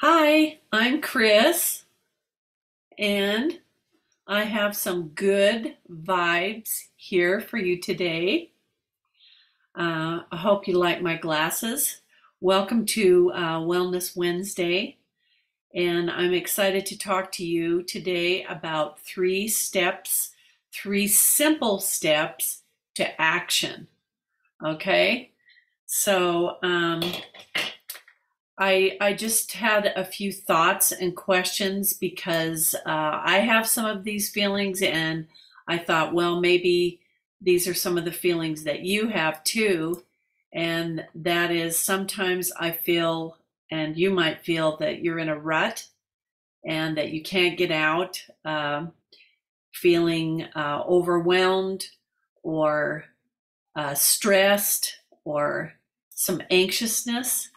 Hi, I'm Chris, and I have some good vibes here for you today. I hope you like my glasses. Welcome to Wellness Wednesday, and I'm excited to talk to you today about three simple steps to action. Okay, so I just had a few thoughts and questions because I have some of these feelings, and I thought, well, maybe these are some of the feelings that you have too. And that is sometimes I feel, and you might feel, that you're in a rut and that you can't get out, feeling overwhelmed or stressed or some anxiousness.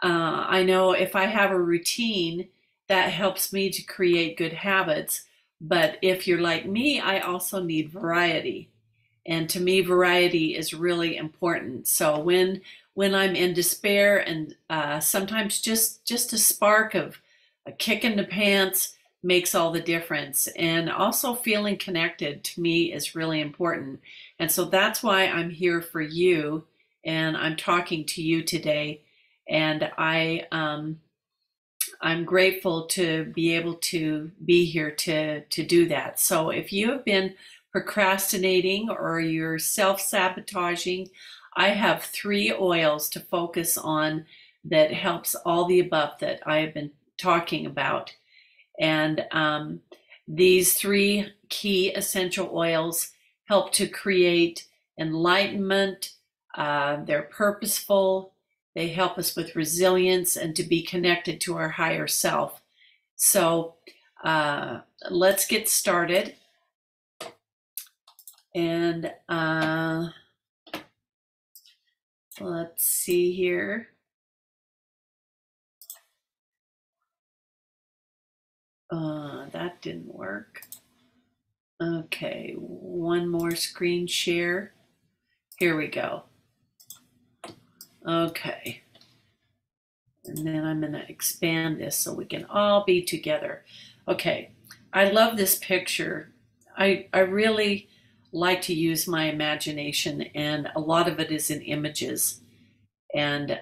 I know if I have a routine, that helps me to create good habits. But if you're like me, I also need variety. And to me, variety is really important. So when I'm in despair and sometimes just a spark of a kick in the pants makes all the difference. And also feeling connected to me is really important. And so that's why I'm here for you and I'm talking to you today. And I'm grateful to be able to be here to do that. So if you have been procrastinating or you're self-sabotaging, I have three oils to focus on that helps all the above that I have been talking about. And these three key essential oils help to create enlightenment. They're purposeful. They help us with resilience and to be connected to our higher self. So let's get started. And let's see here. That didn't work. Okay, one more screen share. Here we go. Okay. And then I'm going to expand this so we can all be together. Okay, I love this picture. I really like to use my imagination, and a lot of it is in images. And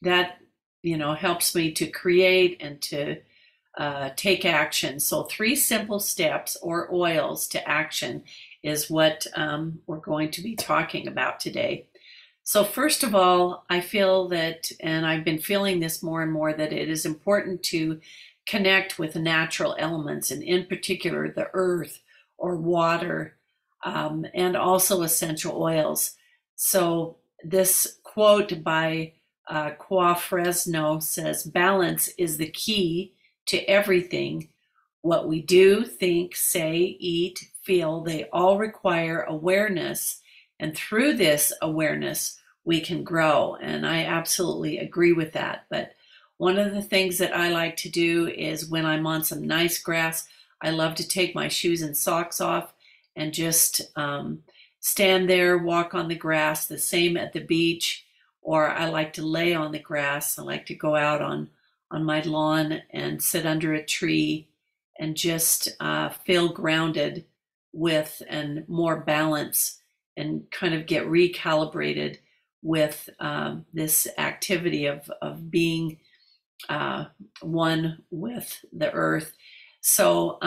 that, helps me to create and to take action. So, three simple steps or oils to action is what we're going to be talking about today. So, first of all, I feel that, and I've been feeling this more and more, that it is important to connect with natural elements, and in particular, the earth or water, and also essential oils. So, this quote by Qua Fresno says, balance is the key to everything. What we do, think, say, eat, feel, they all require awareness. And through this awareness, we can grow. And I absolutely agree with that. But one of the things that I like to do is when I'm on some nice grass, I love to take my shoes and socks off and just stand there, walk on the grass, the same at the beach, or I like to lay on the grass. I like to go out on my lawn and sit under a tree and just feel grounded with and more balance and kind of get recalibrated with this activity of being one with the earth. So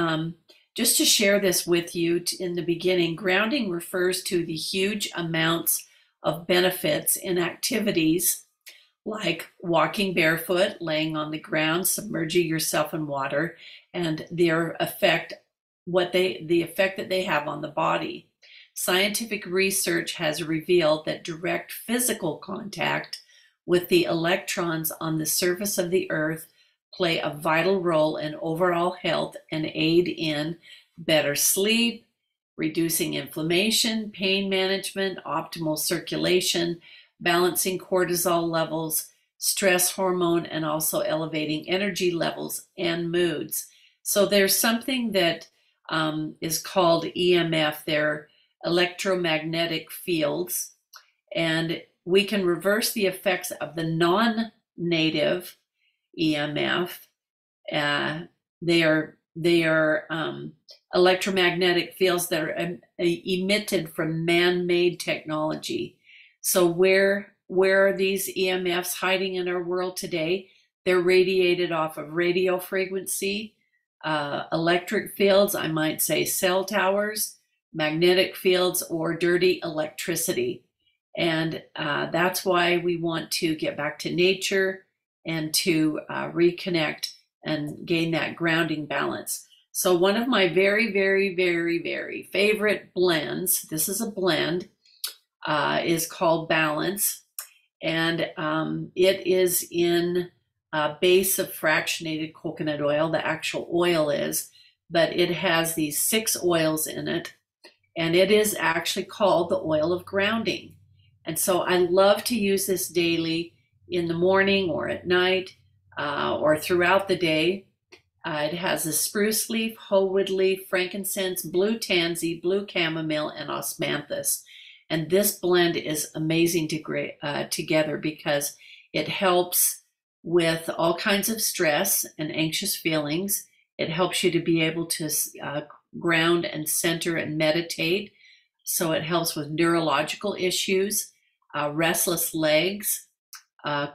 just to share this with you in the beginning, grounding refers to the huge amounts of benefits in activities like walking barefoot, laying on the ground, submerging yourself in water, and their effect, the effect that they have on the body. Scientific research has revealed that direct physical contact with the electrons on the surface of the earth play a vital role in overall health and aid in better sleep, reducing inflammation, pain management, optimal circulation, balancing cortisol levels, stress hormone, and also elevating energy levels and moods. So there's something that is called EMF, they're electromagnetic fields, and we can reverse the effects of the non-native EMF. They are electromagnetic fields that are emitted from man-made technology. So where are these EMFs hiding in our world today? They're radiated off of radio frequency, electric fields, I might say cell towers, magnetic fields, or dirty electricity. And that's why we want to get back to nature and to reconnect and gain that grounding balance. So one of my very, very, very, very favorite blends, this is a blend, is called Balance. And it is in a base of fractionated coconut oil, the actual oil is, but it has these 6 oils in it. And it is actually called the oil of grounding. And so I love to use this daily in the morning or at night or throughout the day. It has a spruce leaf, hoe wood leaf, frankincense, blue tansy, blue chamomile, and osmanthus. And this blend is amazing together because it helps with all kinds of stress and anxious feelings. It helps you to be able to ground and center and meditate. So it helps with neurological issues, restless legs,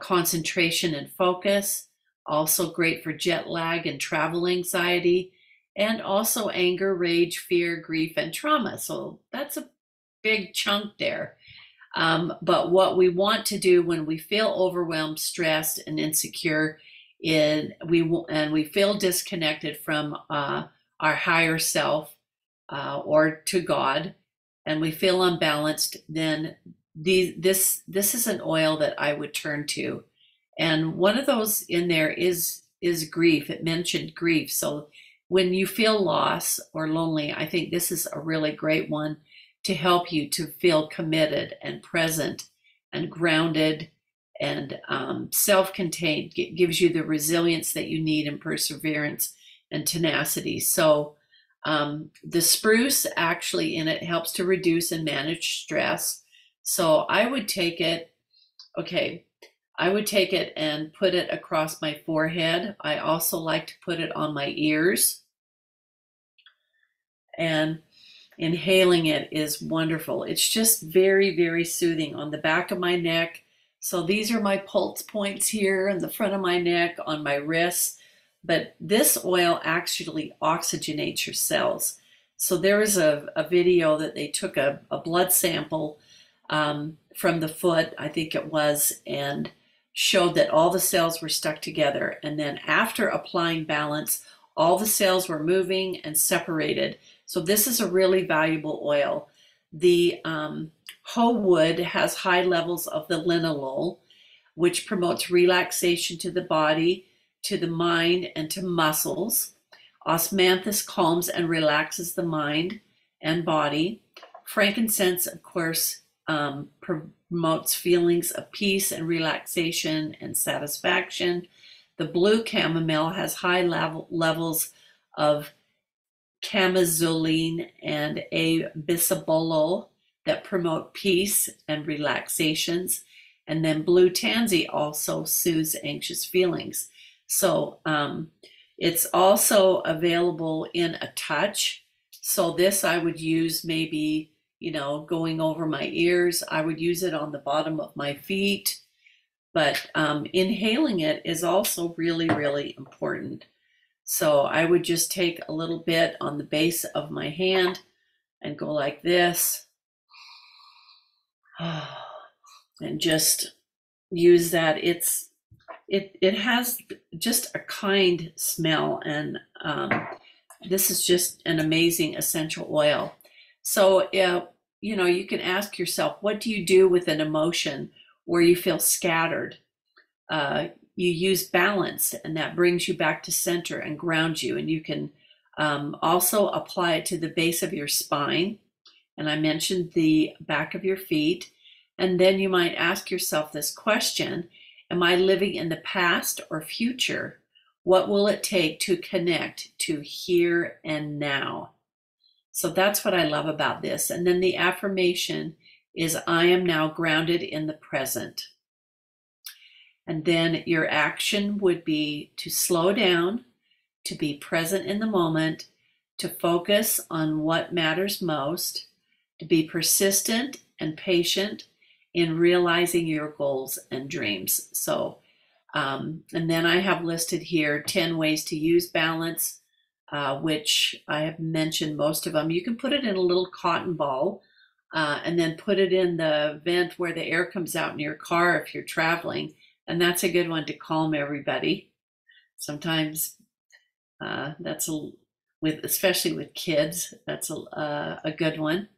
concentration and focus, also great for jet lag and travel anxiety, and also anger, rage, fear, grief, and trauma. So that's a big chunk there. But what we want to do when we feel overwhelmed, stressed, and insecure, we feel disconnected from our higher self or to God, and we feel unbalanced, then this is an oil that I would turn to. And one of those in there is grief. It mentioned grief. So when you feel loss or lonely, I think this is a really great one to help you to feel committed and present and grounded and self-contained. It gives you the resilience that you need and perseverance and tenacity. So the spruce actually in it helps to reduce and manage stress. So I would take it, and put it across my forehead. I also like to put it on my ears. And inhaling it is wonderful. It's just very, very soothing on the back of my neck. So these are my pulse points here in the front of my neck, on my wrists. But this oil actually oxygenates your cells. So there was a video that they took a blood sample from the foot, I think it was, and showed that all the cells were stuck together. And then after applying Balance, all the cells were moving and separated. So this is a really valuable oil. The hoe wood has high levels of the linalool, which promotes relaxation to the body, to the mind, and to muscles. Osmanthus calms and relaxes the mind and body. Frankincense, of course, promotes feelings of peace and relaxation and satisfaction. The blue chamomile has high levels of chamazoline and a bisabolol that promote peace and relaxations. And then blue tansy also soothes anxious feelings. So it's also available in a touch. So this I would use maybe, going over my ears. I would use it on the bottom of my feet. But inhaling it is also really, really important. So I would just take a little bit on the base of my hand and go like this. And just use that. It has just a kind smell, and this is just an amazing essential oil. So you can ask yourself, what do you do with an emotion where you feel scattered? You use Balance, and that brings you back to center and grounds you. And you can also apply it to the base of your spine. And I mentioned the back of your feet. And then you might ask yourself this question: am I living in the past or future? What will it take to connect to here and now? So that's what I love about this. And then the affirmation is, I am now grounded in the present. And then your action would be to slow down, to be present in the moment, to focus on what matters most, to be persistent and patient in realizing your goals and dreams. So, and then I have listed here 10 ways to use balance, which I have mentioned most of them. You can put it in a little cotton ball and then put it in the vent where the air comes out in your car if you're traveling. And that's a good one to calm everybody. Sometimes that's especially with kids, that's a good one.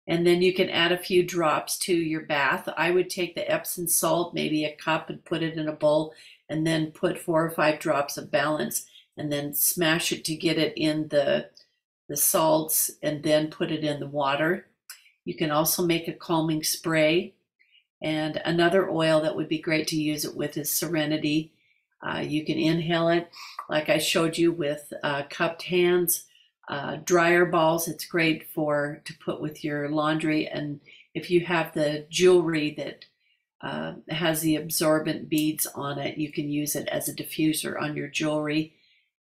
And then you can add a few drops to your bath. I would take the Epsom salt, maybe a cup, and put it in a bowl, and then put 4 or 5 drops of balance, and then smash it to get it in the salts, and then put it in the water. You can also make a calming spray. And another oil that would be great to use it with is Serenity. You can inhale it, like I showed you with cupped hands. Dryer balls, it's great to put with your laundry. And if you have the jewelry that has the absorbent beads on it, you can use it as a diffuser on your jewelry.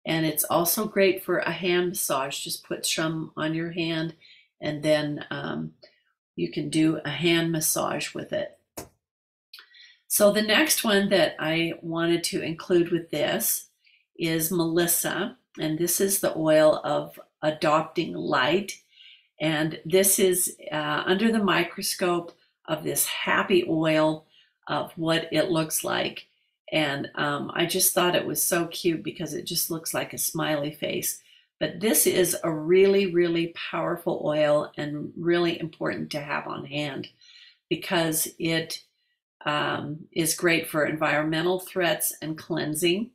And it's also great for a hand massage. Just put some on your hand, and then you can do a hand massage with it. So the next one that I wanted to include with this is Melissa, and this is the oil of adopting light. And this is under the microscope of this happy oil of what it looks like. And I just thought it was so cute because it just looks like a smiley face. But this is a really, really powerful oil and really important to have on hand because it is great for environmental threats and cleansing,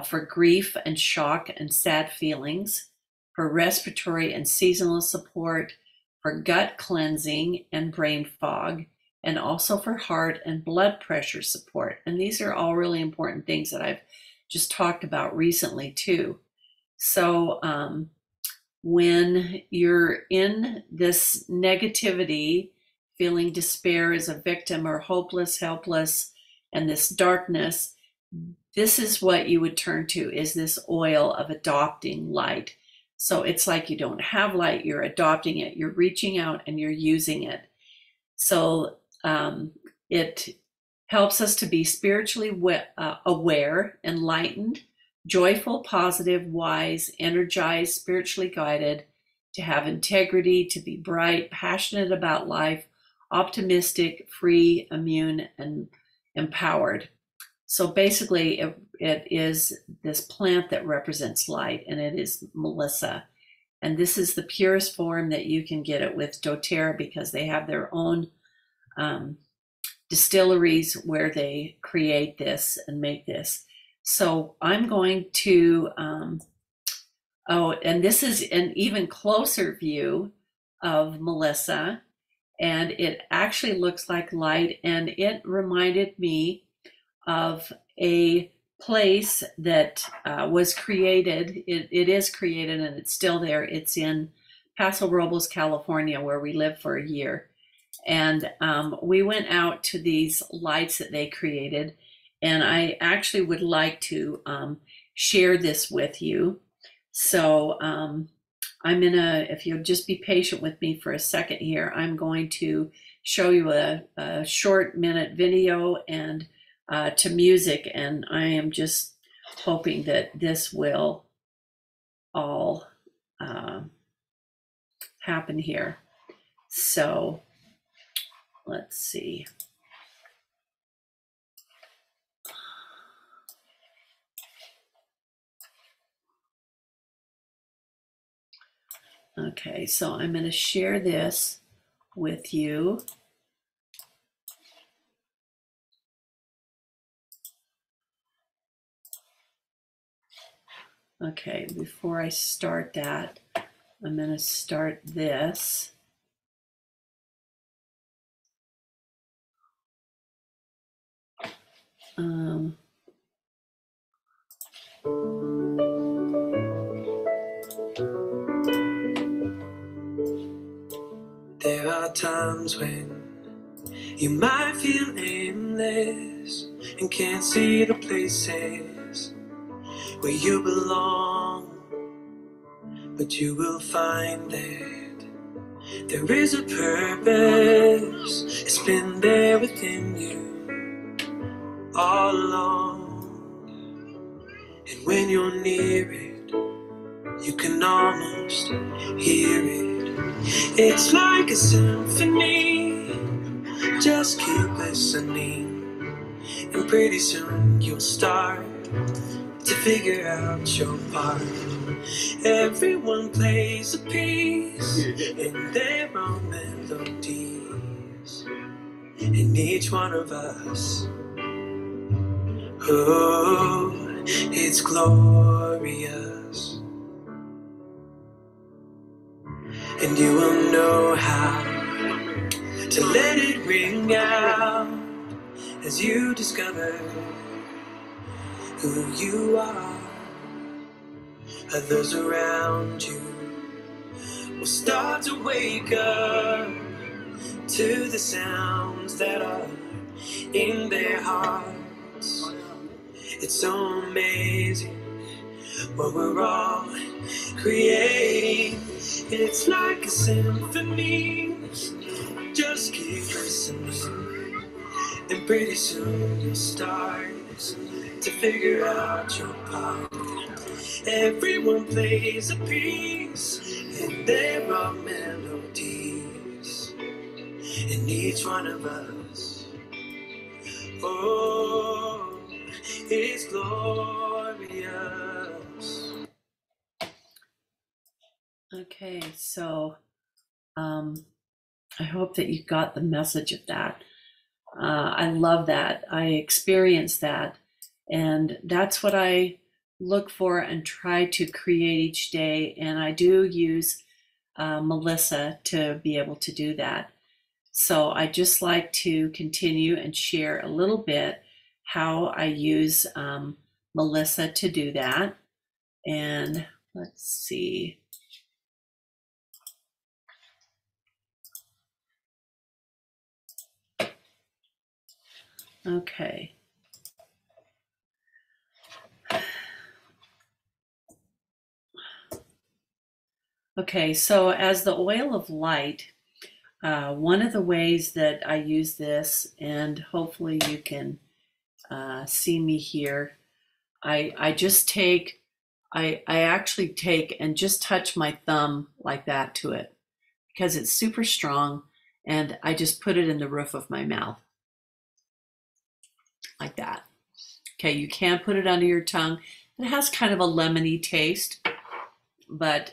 for grief and shock and sad feelings, for respiratory and seasonal support, for gut cleansing and brain fog, and also for heart and blood pressure support. And these are all really important things that I've just talked about recently too. So when you're in this negativity, feeling despair as a victim or hopeless, helpless, and this darkness, this is what you would turn to, is this oil of adopting light. So it's like you don't have light, you're adopting it, you're reaching out and you're using it. So it helps us to be spiritually aware, enlightened, joyful, positive, wise, energized, spiritually guided, to have integrity, to be bright, passionate about life, optimistic, free, immune, and empowered. So basically, it is this plant that represents light, and it is Melissa. And this is the purest form that you can get it with doTERRA, because they have their own distilleries where they create this and make this. So I'm going to, and this is an even closer view of Melissa. And it actually looks like light, and it reminded me of a place that was created. It is created, and it's still there. It's in Paso Robles, California, where we lived for a year. And we went out to these lights that they created, and I actually would like to share this with you. So if you'll just be patient with me for a second here, I'm going to show you a short minute video and to music, and I am just hoping that this will all happen here. So let's see. Okay, so I'm going to share this with you. Okay, before I start that, I'm going to start this. There are times when you might feel aimless and can't see the places where you belong, but you will find that there is a purpose. It's been there within you all along, and when you're near it, you can almost hear it. It's like a symphony. Just keep listening, and pretty soon you'll start to figure out your part. Everyone plays a piece in their own melodies, and each one of us, oh, it's glorious. And you will know how to let it ring out as you discover who you are. Others around you will start to wake up to the sounds that are in their hearts. It's so amazing what we're all creating. It's like a symphony. Just keep listening, and pretty soon you'll start to figure out your part. Everyone plays a piece, and there are melodies in each one of us. Oh, it's glorious. Okay, so I hope that you got the message of that. I love that. I experienced that. And that's what I look for and try to create each day. And I do use Melissa to be able to do that. So I just like to continue and share a little bit how I use Melissa to do that. And let's see. Okay. Okay, so as the oil of light, one of the ways that I use this, and hopefully you can see me here, I just take, I actually take and just touch my thumb like that to it because it's super strong, and I just put it in the roof of my mouth like that. Okay, you can put it under your tongue. It has kind of a lemony taste, but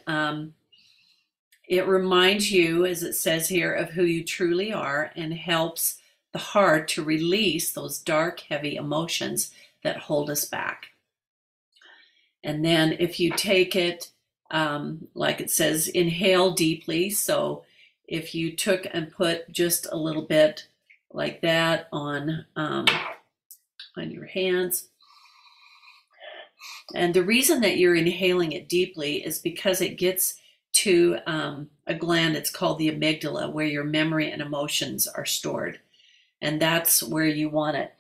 it reminds you, as it says here, of who you truly are and helps the heart to release those dark, heavy emotions that hold us back. And then if you take it, like it says, inhale deeply. So if you took and put just a little bit like that on your hands. And the reason that you're inhaling it deeply is because it gets to a gland, it's called the amygdala, where your memory and emotions are stored. And that's where you want it.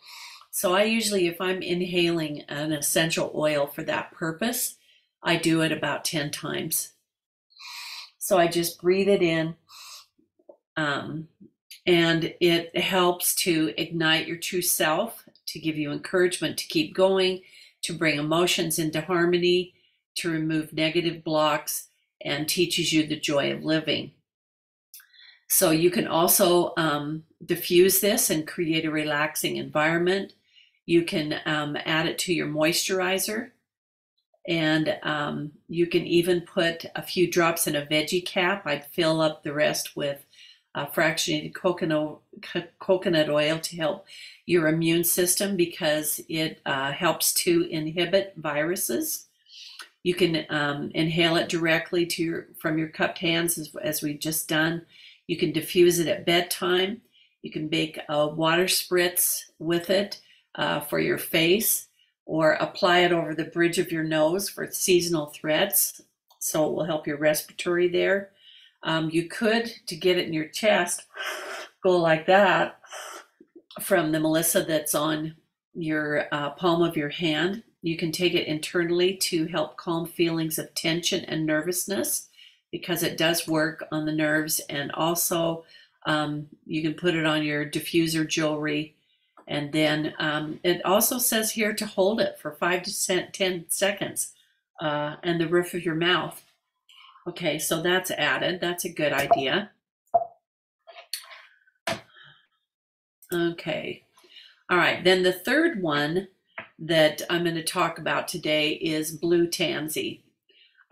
So I usually, if I'm inhaling an essential oil for that purpose, I do it about 10 times. So I just breathe it in, and it helps to ignite your true self, to give you encouragement to keep going, to bring emotions into harmony, to remove negative blocks, and teaches you the joy of living. So you can also diffuse this and create a relaxing environment. You can add it to your moisturizer, and you can even put a few drops in a veggie cap. I'd fill up the rest with fractionated coconut oil to help your immune system because it helps to inhibit viruses. You can inhale it directly from your cupped hands, as we've just done. You can diffuse it at bedtime. You can make a water spritz with it for your face, or apply it over the bridge of your nose for seasonal threats. So it will help your respiratory there. You could, to get it in your chest, go like that from the Melissa that's on palm of your hand. You can take it internally to help calm feelings of tension and nervousness because it does work on the nerves. And also you can put it on your diffuser jewelry. And then it also says here to hold it for 5 to 10 seconds and the roof of your mouth. Okay, so that's added. That's a good idea. Okay. All right, then the third one that I'm going to talk about today is blue tansy.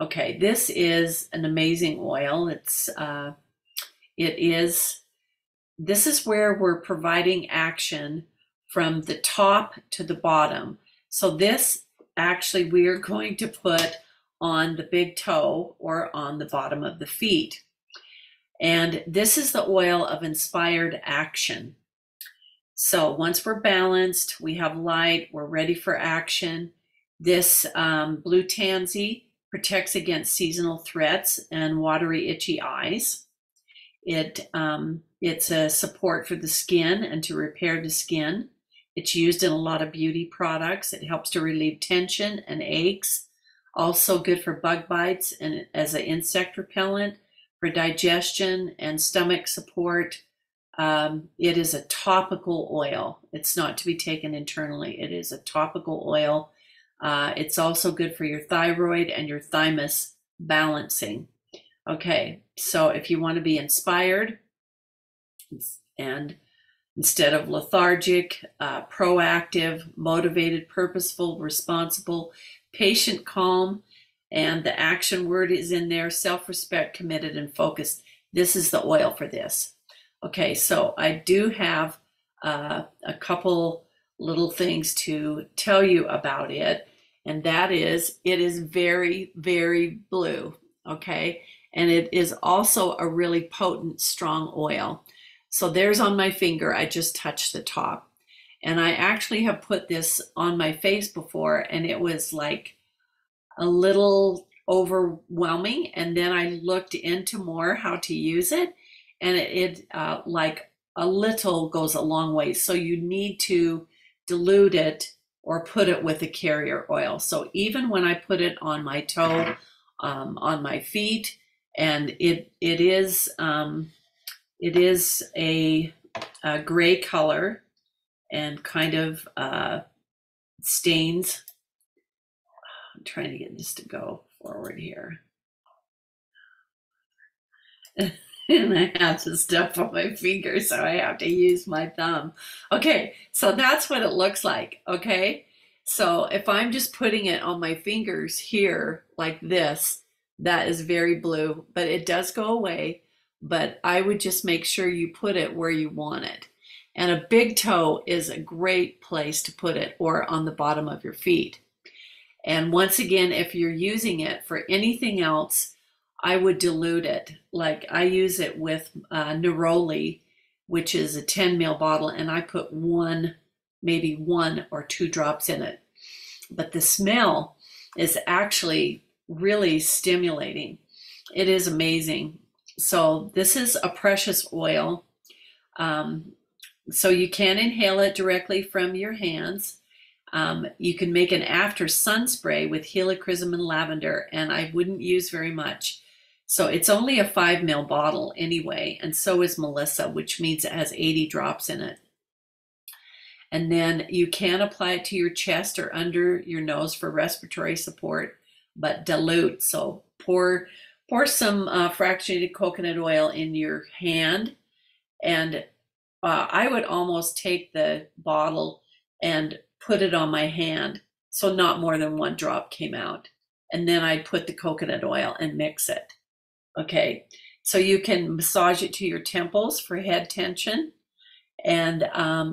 Okay, this is an amazing oil. This is where we're providing action from the top to the bottom. So this actually we are going to put on the big toe or on the bottom of the feet. And this is the oil of inspired action. So once we're balanced, we have light, we're ready for action. This blue tansy protects against seasonal threats and watery, itchy eyes. It's a support for the skin and to repair the skin. It's used in a lot of beauty products. It helps to relieve tension and aches. Also good for bug bites and as an insect repellent, for digestion and stomach support. It is a topical oil. It's not to be taken internally. It is a topical oil. It's also good for your thyroid and your thymus balancing. Okay, so if you want to be inspired and instead of lethargic, proactive, motivated, purposeful, responsible, patient, calm, and the action word is in there, self-respect, committed, and focused. This is the oil for this. Okay, so I do have a couple little things to tell you about it, and that is it is very, very blue, okay? And it is also a really potent, strong oil. So there's on my finger, I just touched the top. And I actually have put this on my face before, and it was like a little overwhelming. And then I looked into more how to use it, and it like a little goes a long way. So you need to dilute it or put it with a carrier oil. So even when I put it on my toe, on my feet, and it is a gray color and kind of stains. I'm trying to get this to go forward here. And I have the stuff on my finger, so I have to use my thumb. Okay, so that's what it looks like, okay? So if I'm just putting it on my fingers here like this, that is very blue, but it does go away. But I would just make sure you put it where you want it. And a big toe is a great place to put it, or on the bottom of your feet. And once again, if you're using it for anything else, I would dilute it. Like I use it with neroli, which is a 10 ml bottle, and I put maybe 1 or 2 drops in it. But the smell is actually really stimulating. It is amazing. So this is a precious oil. So you can inhale it directly from your hands. You can make an after sun spray with helichrysum and lavender, and I wouldn't use very much. So it's only a 5 ml bottle anyway, and so is Melissa, which means it has 80 drops in it. And then you can apply it to your chest or under your nose for respiratory support, but dilute. So pour some fractionated coconut oil in your hand, and I would almost take the bottle and put it on my hand, so not more than 1 drop came out. And then I'd put the coconut oil and mix it. Okay, so you can massage it to your temples for head tension, and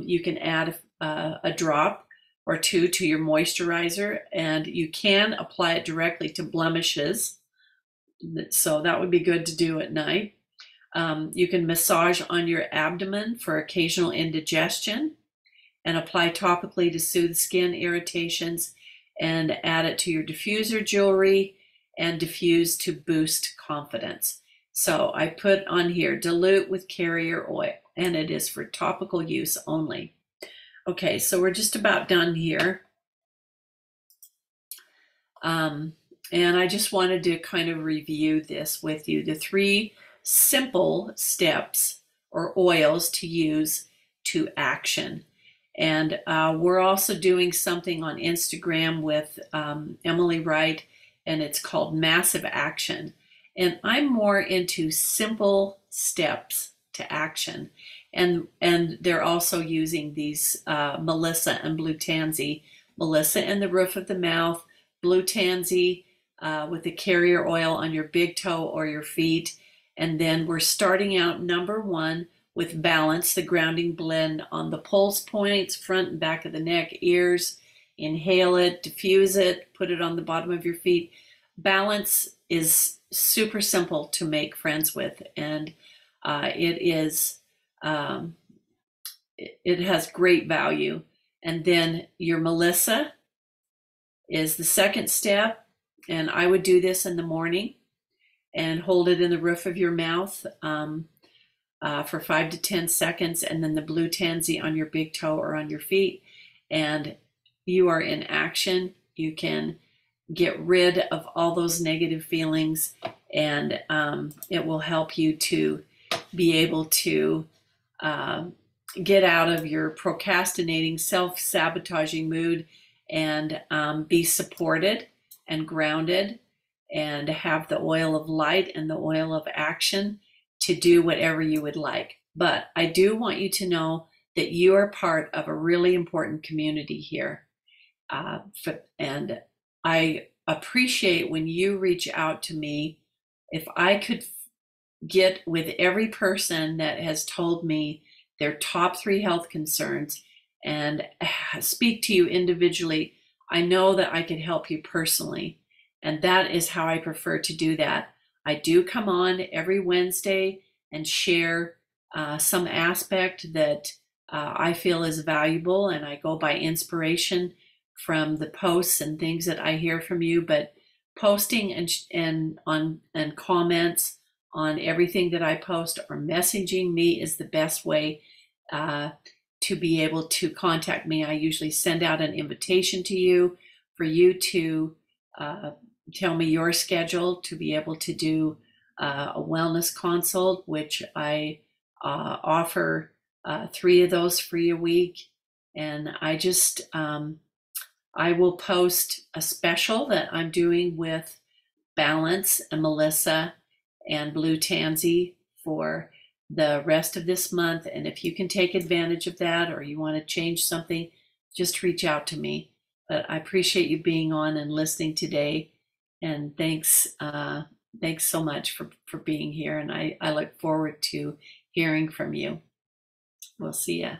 you can add a drop or 2 to your moisturizer, and you can apply it directly to blemishes. So that would be good to do at night. You can massage on your abdomen for occasional indigestion and apply topically to soothe skin irritations, and add it to your diffuser jewelry and diffuse to boost confidence. So I put on here, dilute with carrier oil, and it is for topical use only. Okay, so we're just about done here. And I just wanted to kind of review this with you. The 3 simple steps or oils to use to action. And we're also doing something on Instagram with Emily Wright, and it's called Massive Action. And I'm more into simple steps to action. And they're also using these Melissa and Blue Tansy. Melissa in the roof of the mouth, Blue Tansy with the carrier oil on your big toe or your feet. And then we're starting out number 1 with balance, the grounding blend on the pulse points, front and back of the neck, ears. Inhale it, diffuse it, put it on the bottom of your feet. Balance is super simple to make friends with, and it has great value. And then your Melissa is the second step, and I would do this in the morning and hold it in the roof of your mouth for 5 to 10 seconds, and then the Blue Tansy on your big toe or on your feet, and you are in action. You can get rid of all those negative feelings, and it will help you to be able to get out of your procrastinating, self-sabotaging mood and be supported and grounded and have the oil of light and the oil of action to do whatever you would like. But I do want you to know that you are part of a really important community here. And I appreciate when you reach out to me. If I could get with every person that has told me their top 3 health concerns and speak to you individually, I know that I could help you personally. And that is how I prefer to do that. I do come on every Wednesday and share some aspect that I feel is valuable, and I go by inspiration from the posts and things that I hear from you. But posting and comments on everything that I post or messaging me is the best way to be able to contact me. I usually send out an invitation to you for you to tell me your schedule to be able to do a wellness consult, which I offer 3 of those free a week. And I will post a special that I'm doing with Balance and Melissa and Blue Tansy for the rest of this month. And if you can take advantage of that, or you want to change something, just reach out to me. But I appreciate you being on and listening today. And thanks so much for being here. And I look forward to hearing from you. We'll see ya.